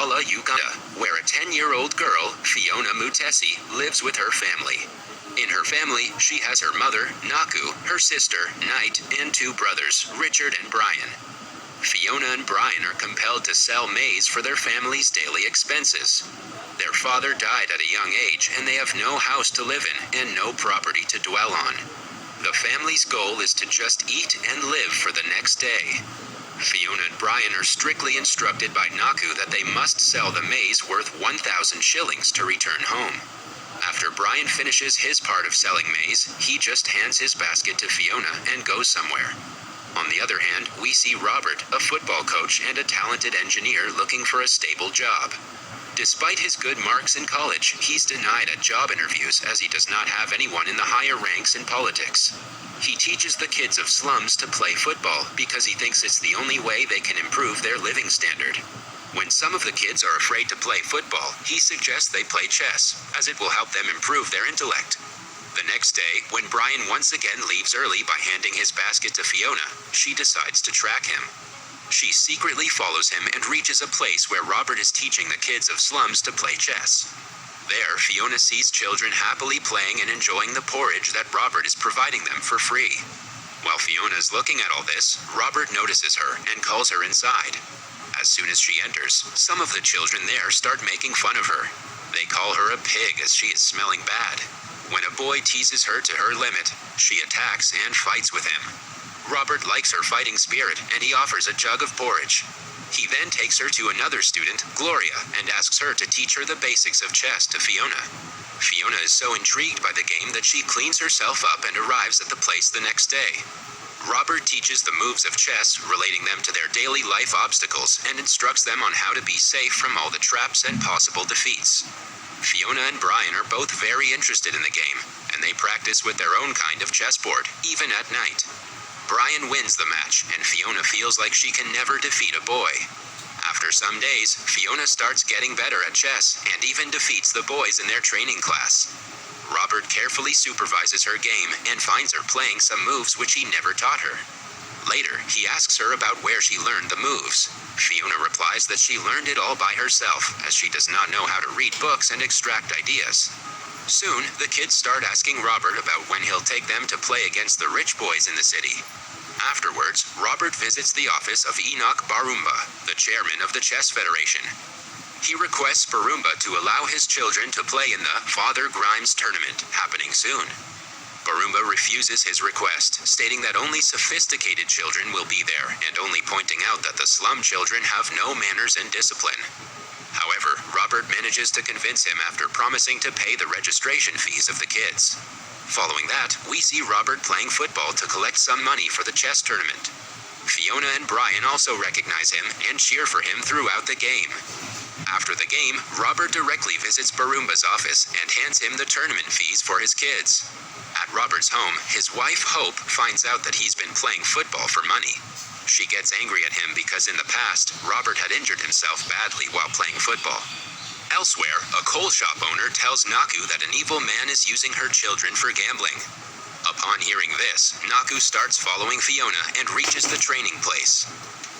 Kampala, Uganda, where a 10-year-old girl, FIONA Mutesi, lives with her family. In her family, she has her mother, Naku, her sister, Knight, and two brothers, Richard and Brian. FIONA and Brian are compelled to sell maize for their family's daily expenses. Their father died at a young age, and they have no house to live in and no property to dwell on. The family's goal is to just eat and live for the next day. FIONA and Brian are strictly instructed by Naku that they must sell the maize worth 1,000 shillings to return home. After Brian finishes his part of selling maize, he just hands his basket to FIONA and goes somewhere. On the other hand, we see Robert, a football coach and a talented engineer looking for a stable job. Despite his good marks in college, he's denied at job interviews as he does not have anyone in the higher ranks in politics. He teaches the kids of slums to play football because he thinks it's the only way they can improve their living standard. When some of the kids are afraid to play football, he suggests they play chess, as it will help them improve their intellect. The next day, when Brian once again leaves early by handing his basket to FIONA, she decides to track him. She secretly follows him and reaches a place where Robert is teaching the kids of slums to play chess. There, FIONA sees children happily playing and enjoying the porridge that Robert is providing them for free. While FIONA is looking at all this, Robert notices her and calls her inside. As soon as she enters, some of the children there start making fun of her. They call her a pig as she is smelling bad. When a boy teases her to her limit, she attacks and fights with him. Robert likes her fighting spirit, and he offers a jug of porridge. He then takes her to another student, Gloria, and asks her to teach her the basics of chess to FIONA. FIONA is so intrigued by the game that she cleans herself up and arrives at the place the next day. Robert teaches the moves of chess, relating them to their daily life obstacles, and instructs them on how to be safe from all the traps and possible defeats. FIONA and Brian are both very interested in the game, and they practice with their own kind of chessboard, even at night. Brian wins the match, and FIONA feels like she can never defeat a boy. After some days, FIONA starts getting better at chess, and even defeats the boys in their training class. Robert carefully supervises her game and finds her playing some moves which he never taught her. Later, he asks her about where she learned the moves. FIONA replies that she learned it all by herself, as she does not know how to read books and extract ideas. Soon, the kids start asking Robert about when he'll take them to play against the rich boys in the city. Afterwards, Robert visits the office of Enoch Barumba, the chairman of the Chess Federation. He requests Barumba to allow his children to play in the Father Grimes tournament, happening soon. Barumba refuses his request, stating that only sophisticated children will be there, and only pointing out that the slum children have no manners and discipline. However, Robert manages to convince him after promising to pay the registration fees of the kids. Following that, we see Robert playing football to collect some money for the chess tournament. FIONA and Brian also recognize him and cheer for him throughout the game. After the game, Robert directly visits Barumba's office and hands him the tournament fees for his kids. At Robert's home, his wife Hope finds out that he's been playing football for money. She gets angry at him because in the past, Robert had injured himself badly while playing football. Elsewhere, a coal shop owner tells Naku that an evil man is using her children for gambling. Upon hearing this, Naku starts following FIONA and reaches the training place.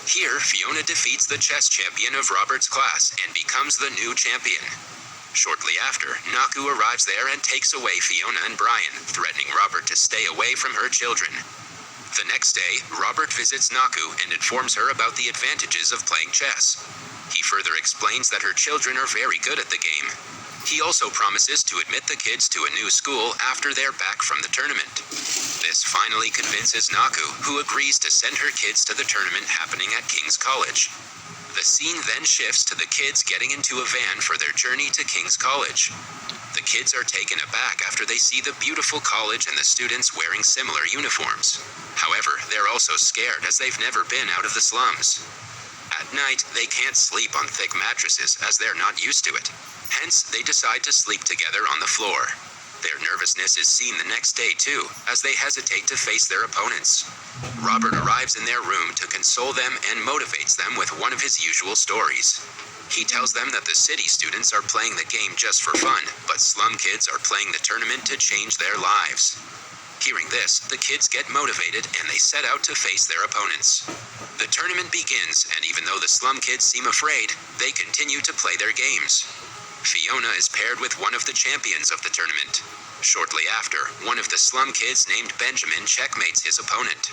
Here, FIONA defeats the chess champion of Robert's class and becomes the new champion. Shortly after, Naku arrives there and takes away FIONA and Brian, threatening Robert to stay away from her children. The next day, Robert visits Naku and informs her about the advantages of playing chess. He further explains that her children are very good at the game. He also promises to admit the kids to a new school after they're back from the tournament. This finally convinces Naku, who agrees to send her kids to the tournament happening at King's College. The scene then shifts to the kids getting into a van for their journey to King's College. The kids are taken aback after they see the beautiful college and the students wearing similar uniforms. However, they're also scared as they've never been out of the slums. At night, they can't sleep on thick mattresses as they're not used to it. Hence, they decide to sleep together on the floor. Their nervousness is seen the next day too, as they hesitate to face their opponents. Robert arrives in their room to console them and motivates them with one of his usual stories. He tells them that the city students are playing the game just for fun, but slum kids are playing the tournament to change their lives. Hearing this, the kids get motivated and they set out to face their opponents. The tournament begins, and even though the slum kids seem afraid, they continue to play their games. Fiona is paired with one of the champions of the tournament. Shortly after, one of the slum kids named Benjamin checkmates his opponent.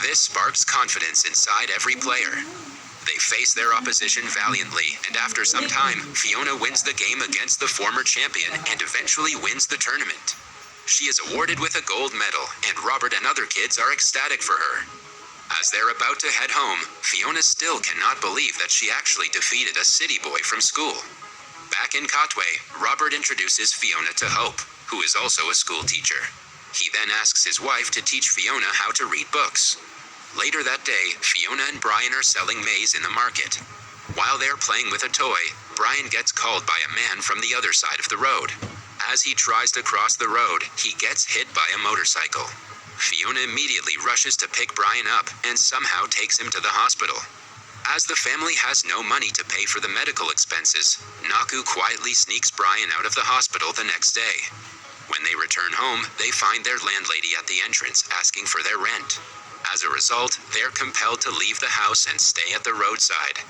This sparks confidence inside every player. They face their opposition valiantly, and after some time, Fiona wins the game against the former champion and eventually wins the tournament. She is awarded with a gold medal, and Robert and other kids are ecstatic for her. As they're about to head home, Fiona still cannot believe that she actually defeated a city boy from school. Back in Katwe, Robert introduces Fiona to Hope, who is also a school teacher. He then asks his wife to teach Fiona how to read books. Later that day, Fiona and Brian are selling maize in the market. While they're playing with a toy, Brian gets called by a man from the other side of the road. As he tries to cross the road, he gets hit by a motorcycle. Fiona immediately rushes to pick Brian up and somehow takes him to the hospital. As the family has no money to pay for the medical expenses, Naku quietly sneaks Brian out of the hospital the next day. When they return home, they find their landlady at the entrance asking for their rent. As a result, they're compelled to leave the house and stay at the roadside.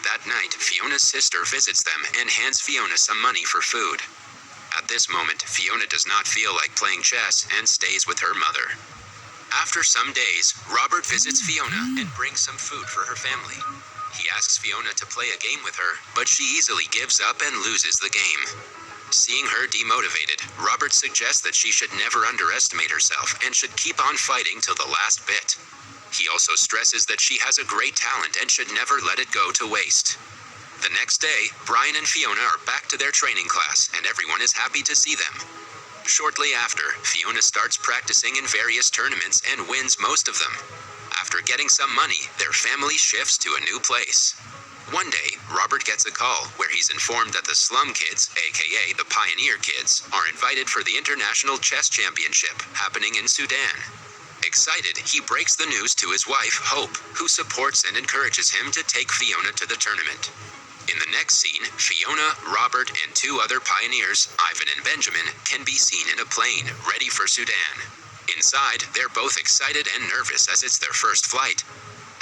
That night, Fiona's sister visits them and hands Fiona some money for food. At this moment, Fiona does not feel like playing chess and stays with her mother. After some days, Robert visits Fiona and brings some food for her family. He asks Fiona to play a game with her, but she easily gives up and loses the game. Seeing her demotivated, Robert suggests that she should never underestimate herself and should keep on fighting till the last bit. He also stresses that she has a great talent and should never let it go to waste. The next day, Brian and Fiona are back to their training class, and everyone is happy to see them. Shortly after, Fiona starts practicing in various tournaments and wins most of them. After getting some money, their family shifts to a new place. One day, Robert gets a call where he's informed that the slum kids, aka the pioneer kids, are invited for the International Chess Championship happening in Sudan. Excited, he breaks the news to his wife, Hope, who supports and encourages him to take Fiona to the tournament. In the next scene, Fiona, Robert, and two other pioneers, Ivan and Benjamin, can be seen in a plane, ready for Sudan. Inside, they're both excited and nervous as it's their first flight.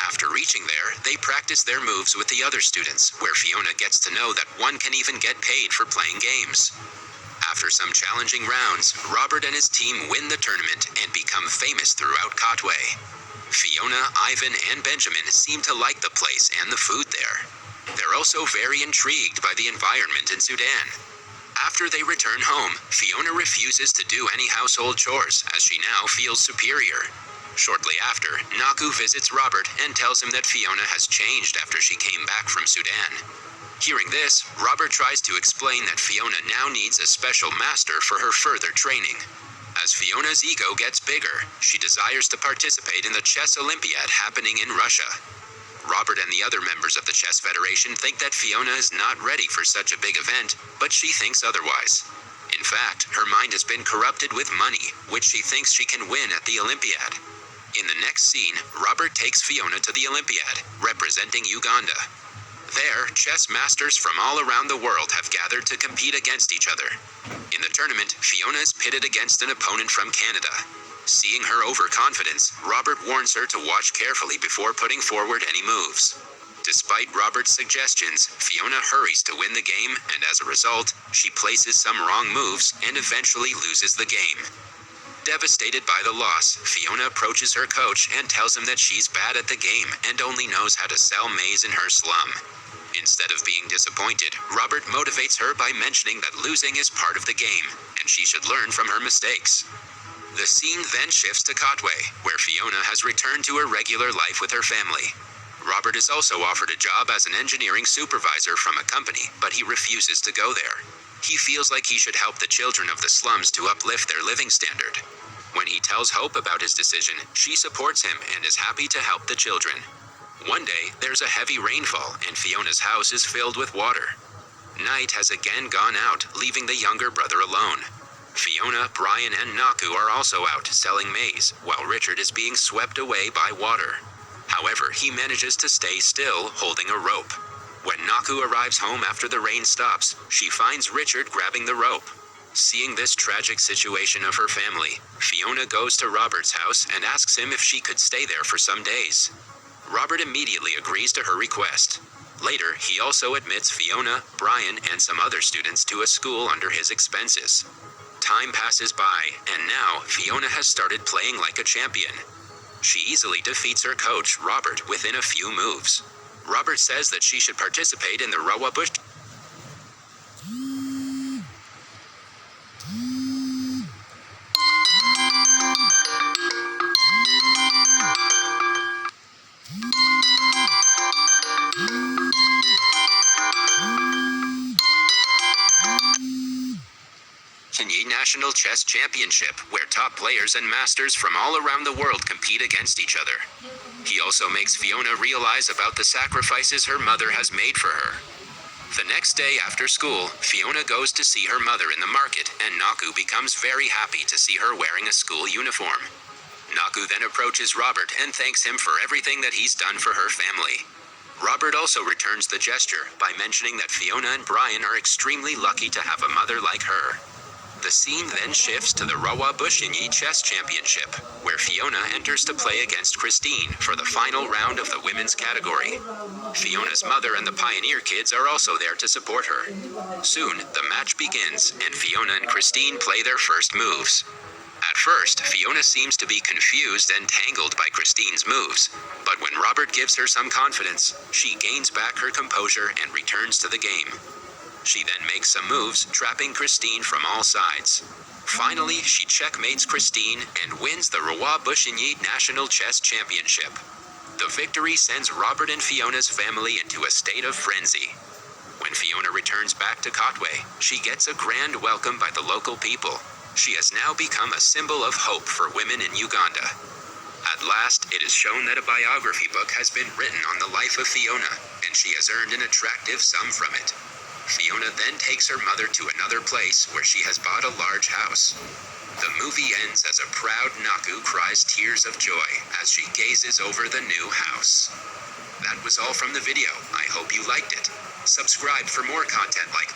After reaching there, they practice their moves with the other students, where Fiona gets to know that one can even get paid for playing games. After some challenging rounds, Robert and his team win the tournament and become famous throughout Katwe. Fiona, Ivan, and Benjamin seem to like the place and the food there. They're also very intrigued by the environment in Sudan. After they return home, Fiona refuses to do any household chores as she now feels superior. Shortly after, Naku visits Robert and tells him that Fiona has changed after she came back from Sudan. Hearing this, Robert tries to explain that Fiona now needs a special master for her further training. As Fiona's ego gets bigger, she desires to participate in the Chess Olympiad happening in Russia. Robert and the other members of the Chess Federation think that Fiona is not ready for such a big event, but she thinks otherwise. In fact, her mind has been corrupted with money, which she thinks she can win at the Olympiad. In the next scene, Robert takes Fiona to the Olympiad, representing Uganda. There, chess masters from all around the world have gathered to compete against each other. In the tournament, Fiona is pitted against an opponent from Canada. Seeing her overconfidence, Robert warns her to watch carefully before putting forward any moves. Despite Robert's suggestions, Fiona hurries to win the game, and as a result, she places some wrong moves and eventually loses the game. Devastated by the loss, Fiona approaches her coach and tells him that she's bad at the game and only knows how to sell maize in her slum. Instead of being disappointed, Robert motivates her by mentioning that losing is part of the game, and she should learn from her mistakes. The scene then shifts to Katwe, where Fiona has returned to her regular life with her family. Robert is also offered a job as an engineering supervisor from a company, but he refuses to go there. He feels like he should help the children of the slums to uplift their living standard. When he tells Hope about his decision, she supports him and is happy to help the children. One day, there's a heavy rainfall and Fiona's house is filled with water. Night has again gone out, leaving the younger brother alone. Fiona, Brian, and Naku are also out selling maize, while Richard is being swept away by water. However, he manages to stay still, holding a rope. When Naku arrives home after the rain stops, she finds Richard grabbing the rope. Seeing this tragic situation of her family, Fiona goes to Robert's house and asks him if she could stay there for some days. Robert immediately agrees to her request. Later, he also admits Fiona, Brian, and some other students to a school under his expenses. Time passes by, and now Fiona has started playing like a champion. She easily defeats her coach, Robert, within a few moves. Robert says that she should participate in the Rawa Bush National Chess Championship, where top players and masters from all around the world compete against each other. He also makes Fiona realize about the sacrifices her mother has made for her. The next day after school, Fiona goes to see her mother in the market, and Naku becomes very happy to see her wearing a school uniform. Naku then approaches Robert and thanks him for everything that he's done for her family. Robert also returns the gesture by mentioning that Fiona and Brian are extremely lucky to have a mother like her. The scene then shifts to the Rawa Bushinyi Chess Championship, where Fiona enters to play against Christine for the final round of the women's category. Fiona's mother and the Pioneer kids are also there to support her. Soon, the match begins, and Fiona and Christine play their first moves. At first, Fiona seems to be confused and tangled by Christine's moves, but when Robert gives her some confidence, she gains back her composure and returns to the game. She then makes some moves, trapping Christine from all sides. Finally, she checkmates Christine and wins the Rawa Bushinyi National Chess Championship. The victory sends Robert and Fiona's family into a state of frenzy. When Fiona returns back to Kotwe, she gets a grand welcome by the local people. She has now become a symbol of hope for women in Uganda. At last, it is shown that a biography book has been written on the life of Fiona, and she has earned an attractive sum from it. Fiona then takes her mother to another place where she has bought a large house. The movie ends as a proud Naku cries tears of joy as she gazes over the new house. That was all from the video. I hope you liked it. Subscribe for more content like this.